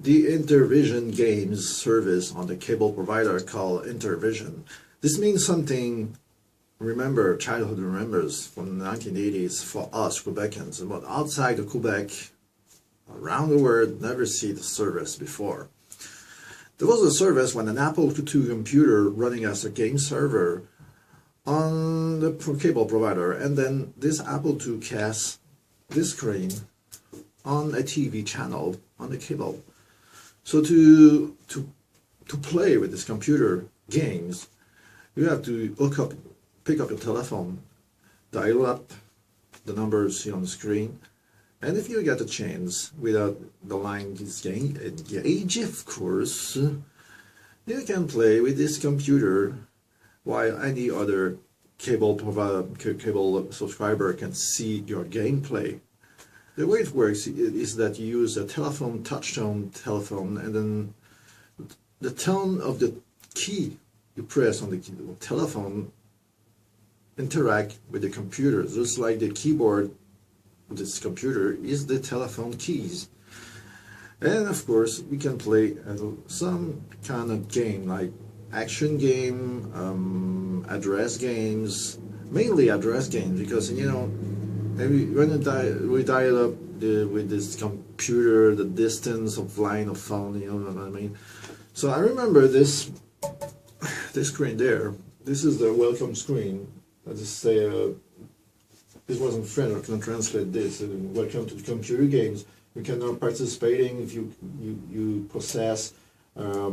the Intervision games service on the cable provider called Intervision. This means something, remember, childhood remembers from the 1980s for us Quebecans, but outside of Quebec, around the world, never see the service before. There was a service when an Apple II computer running as a game server on the cable provider, and then this Apple II casts this screen on a TV channel on the cable. So to play with this computer games, you have to pick up your telephone, dial up the numbers you see on the screen, and if you get a chance without the line is engaged, of course, you can play with this computer while any other cable subscriber can see your gameplay. The way it works is that you use a touch-tone telephone, and then the tone of the key you press on the telephone interact with the computer, just like the keyboard of this computer is the telephone keys. And of course, we can play some kind of game, like action game, address games, mainly address games, because when we dial up with this computer, the distance of line of phone, you know what I mean. So I remember this screen there. This is the welcome screen. I just say this wasn't French. I can translate this. Welcome to the computer games. You can now participating if you possess a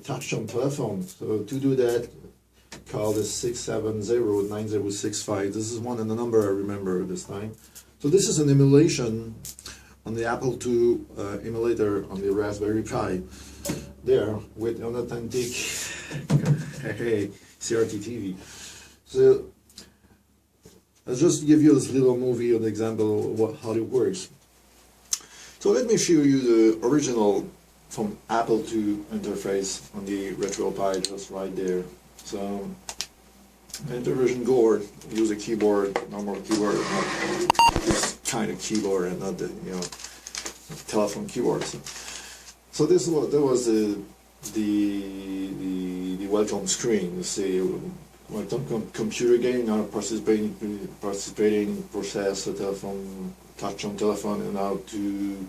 touch-tone telephone. So to do that, call the 670-9065. This is one and the number I remember this time. So this is an emulation on the Apple II emulator on the Raspberry Pi there with an authentic CRT TV. So I'll just give you this little movie of example of how it works. So let me show you the original from Apple II interface on the RetroPie, just right there. So Intervision board, use a keyboard, normal keyboard, not this kind of keyboard, and not the telephone keyboard. So that was the welcome screen. You see, welcome computer game, now participating process a telephone, touch-tone telephone, and now to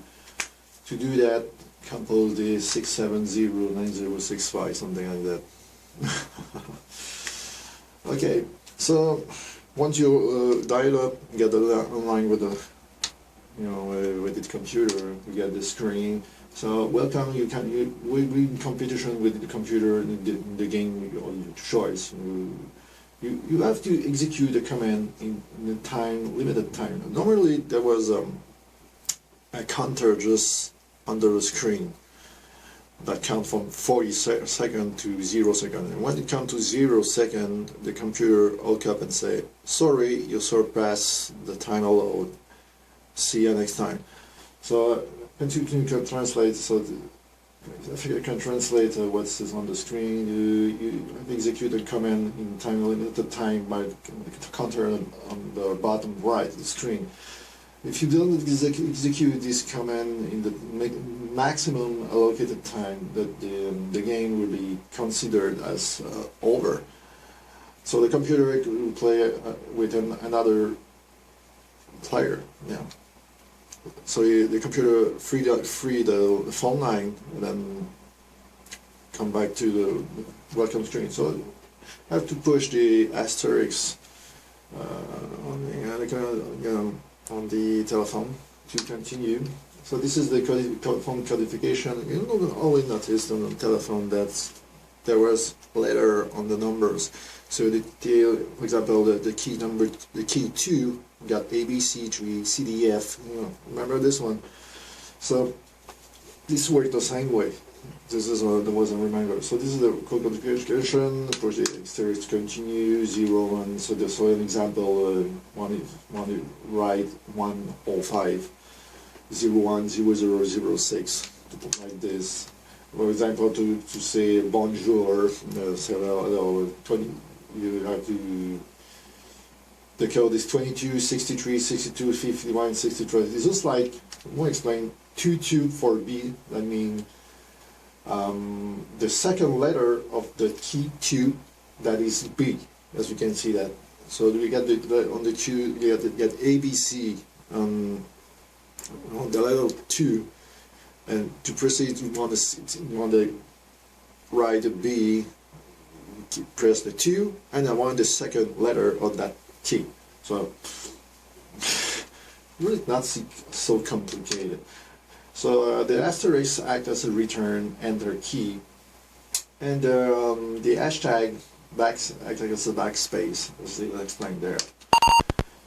do that, compose the 670-9065, something like that. Okay, so once you dial up, get online with the with the computer, you get the screen. So welcome, we in competition with the computer in the game of your choice. You have to execute a command in limited time. Normally there was a counter just under the screen that count from 40 seconds to 0 seconds. And when it comes to 0 seconds, the computer woke up and say, sorry, you surpassed the time allowed. See you next time. So you can translate. So if you can translate what is on the screen, you execute a command in limited time by the counter on the bottom right of the screen. If you don't execute this command in the maximum allocated time, that the game will be considered as over. So the computer will play with another player. Yeah. So the computer free the phone line and then come back to the welcome screen. So I have to push the asterisk on the telephone to continue. So this is the phone codification. You always noticed on the telephone that there was letter on the numbers. So for example, the key 2 got ABC3 CDF. Remember this one? So this worked the same way. This is there was a reminder. So this is the code codification. Push the asterisk continue 0 1. So an example, one write 105 01 0006 like this. For example, to say bonjour, say hello, 20. You have to. The code is 22 63 62 51 63. It's just like I won't explain 22 for B. That means the second letter of the key 2, that is B, as you can see that. So we get on the 2, you get ABC on the letter 2, and to proceed you want to write B, press the 2, and I want the second letter of that key. So really not so complicated. So the asterisk acts as a return enter key, and the hashtag acts as a backspace, as they explained there.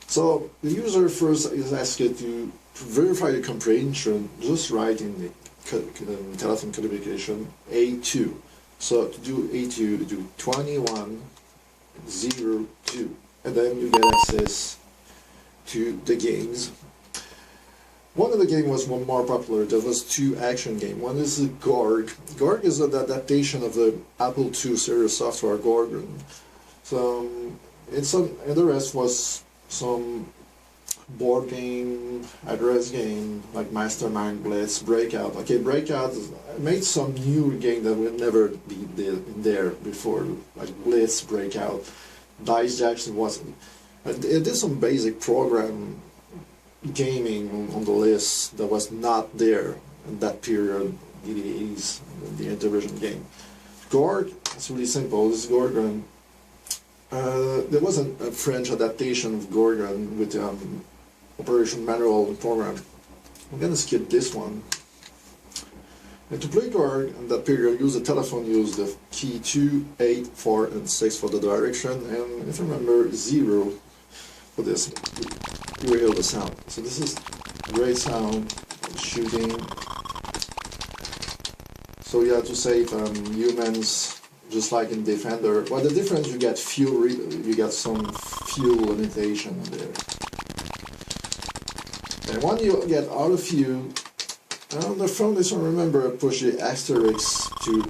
So the user first is asked to verify the comprehension, just write in the telephone codification A2. So to do A2, you do 2102, and then you get access to the games. One of the games was one more popular. There was 2 action games. One is Gorg. Gorg is an adaptation of the Apple II series software Gorgon. So and the rest was some board game, address game like Mastermind, Blitz, Breakout. Okay, Breakout made some new game that would never be there before, like Blitz, Breakout. Dice Jackson wasn't. It did some basic program gaming on the list that was not there in that period in the 80s, the Intervision game. Gorg, it's really simple. This is Gorgon. There was a French adaptation of Gorgon with operation manual program. I'm gonna skip this one. And to play Gorg in that period, use the telephone, use the key 2, 8, 4, and 6 for the direction, and if you remember, 0 for this. You hear the sound. So this is great sound, shooting. So you have to save humans, just like in Defender. Well, the difference, you get fuel, you get some fuel limitation there. And when you get out of fuel, on the phone, this one, remember, push the asterisk to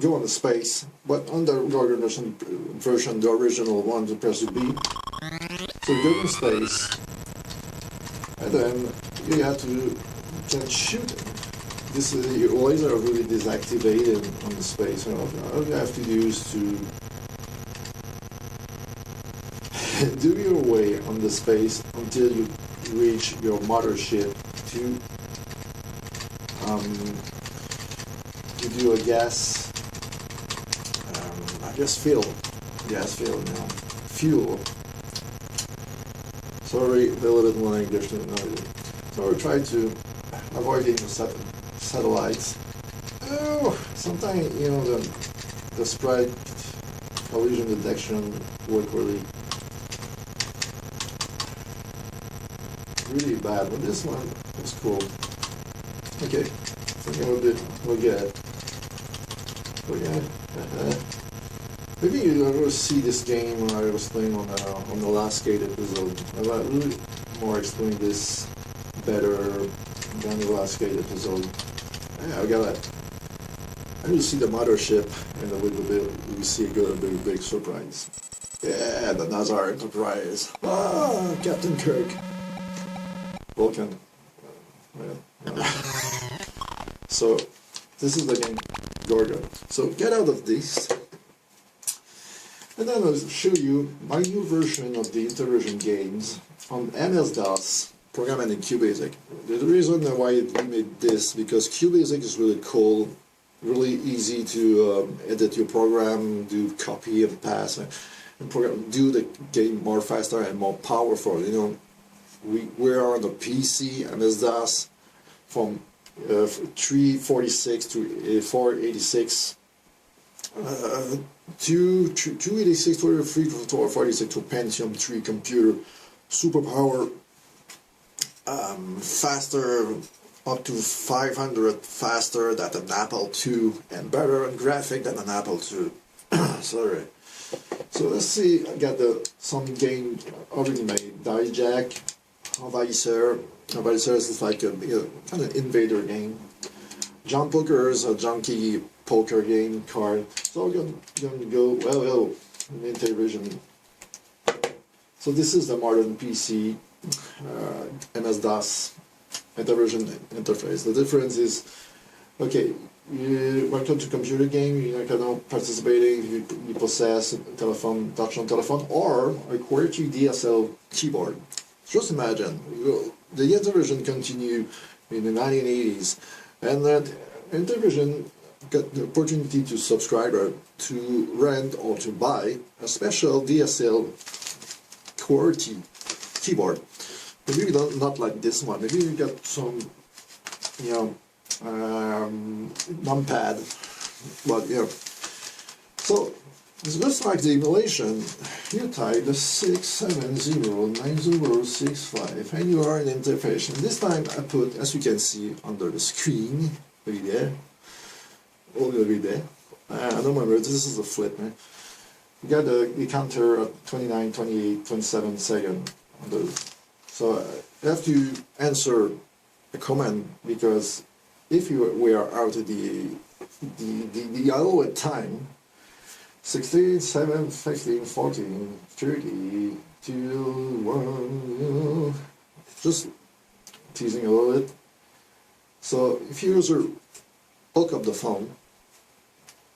go on the space. But on the Gorgon version, the original one, to press the B. So go in space, and then you have to can shoot. This is your laser really deactivated on the space. So all you have to do is to do your way on the space until you reach your mothership to do a gas. Fuel. Sorry, a little bit more English than I do. So we try to avoid the satellites. Oh, sometimes the sprite collision detection work really bad, but this one is cool. Okay, I think we'll get it. Maybe you ever see this game when I was playing on the last Skate episode. I really more explain this better than the last Skate episode. Yeah, I got it. And you see the mothership, and we see a big surprise. Yeah, the Nazar Enterprise. Ah, Captain Kirk. Vulcan. So, this is the game Gorgon. So, get out of this. And then I'll show you my new version of the Intervision games on MS-DOS, programmed in QBasic. The reason why we made this, because QBasic is really cool, really easy to edit your program, do copy and paste, and do the game more faster and more powerful. We are on the PC MS-DOS from 346 to 486. 286 to 346 to Pentium 3 computer, superpower, faster, up to 500 faster than an Apple II, and better in graphic than an Apple II. Sorry. So let's see. I got some game already made. Dijack, Envahisseur. Envahisseur is like a kind of invader game. John Poker is a junkie poker game card. So I'm going to go, well, Intervision. So this is the modern PC, MS-DOS Intervision interface. The difference is, okay, you welcome to computer game, you're kind of participating, you possess a telephone, touch on telephone, or a QWERTY DSL keyboard. Just imagine, the Intervision continued in the 1980s, and that Intervision got the opportunity to subscriber to rent or to buy a special DSL QWERTY keyboard. Maybe not like this one. Maybe you got some, numpad, but So just like the emulation, you type the 6709065, and you are in interface. And this time I put, as you can see under the screen, over there, I don't remember. This is a flip, man. You got the counter at 29, 28, 27 seconds. So you have to answer a comment, because if we are out of the allowed time, 16, 7, 15, 14, 30, 2, 1, just teasing a little bit. So if you user hook up the phone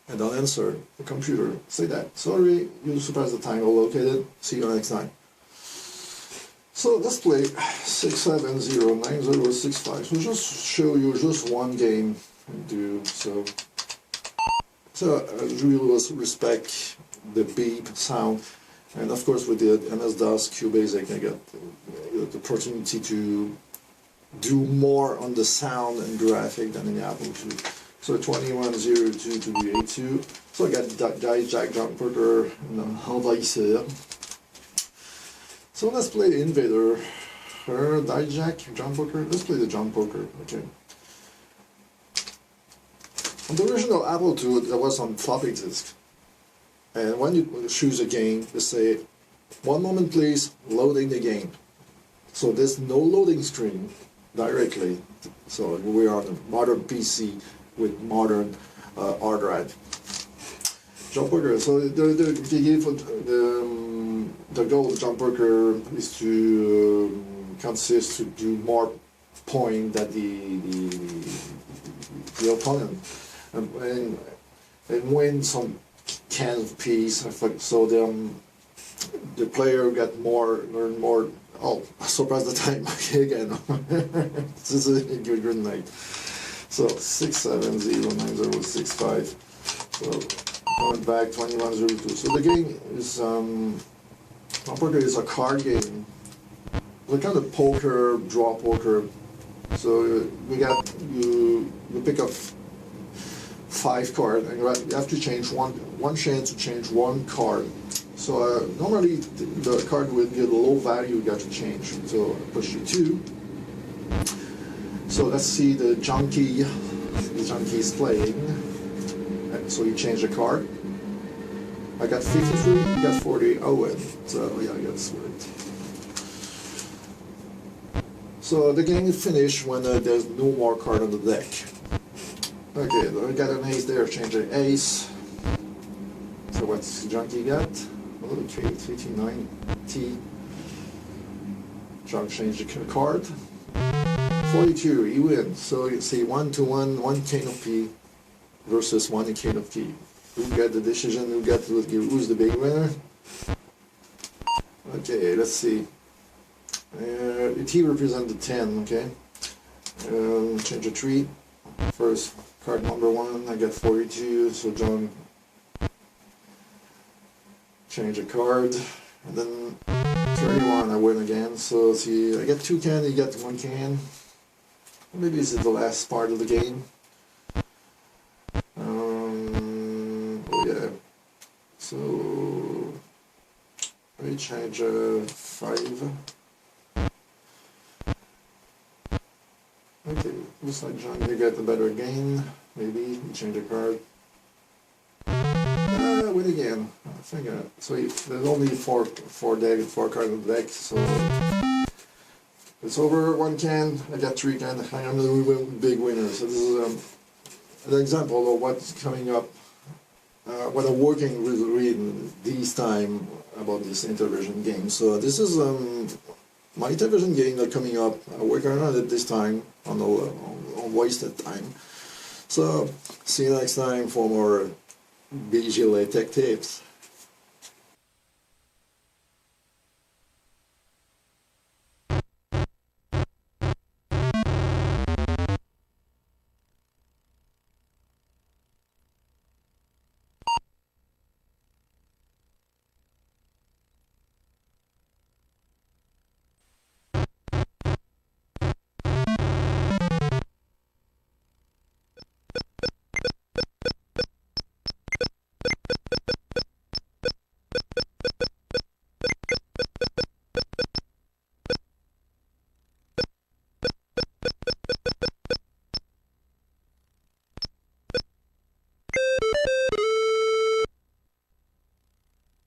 and don't answer the computer, say that, sorry, you surpassed the time allocated, see you next time. So let's play 6709065. So just show you just one game and do so. So I really respect the beep sound, and of course with the MS-DOS QBasic I got the opportunity to do more on the sound and graphic than in Apple II. So 2102 to the A2. So I got DieJack jumper and envahisseur. So let's play the Invader, DieJack, Jump Poker. Let's play the Jump Poker, okay. On the original Apple II, that was on floppy disk. And when you choose a game, they say, 1 moment please, loading the game. So there's no loading screen directly. So we are on a modern PC with modern hard drive. Jump Poker, so the goal of Jump Poker is to consist to do more point than the opponent, and win some kind of piece. So the player got learn more. Oh, I surpassed the time again. This is a good night. So 6709065. So going back 2102. So the game is Jump Poker is a card game. The kind of poker, draw poker. So you pick up 5 cards, and you have to change one chance to change 1 card. So normally the card with the low value you got to change. So I push you 2. So let's see the junkie. The junkie is playing. And so you change the card. I got 53, you got 40, Owen. So yeah, I got sweet. So the game is finished when there's no more card on the deck. Okay, I got an ace there, change the ace. So what's junkie got? Oh, 329 T. Junk change the card. 42, he wins. So you see 1-1, 1 king of P versus 1 king of T. Who got the decision? Who's the big winner? Okay, let's see. T represents the 10. Okay. Change the 3. First card number 1. I got 42. So John change a card, and then 31. I win again. So see, I get 2 can. You get 1 can. Maybe this is the last part of the game. Oh yeah. So I change 5. Okay, looks like John, you get a better gain. Maybe you change a card. Win again. I think so. There's only 4 cards on the deck. So it's over. 1 can. I got 3 can. I am the big winner. So this is an example of what's coming up. What I'm working with reading this time about this Intervision game. So this is my Intervision games are coming up. I'm working on it this time, on wasted time. So, see you next time for more BitGelais tech tips.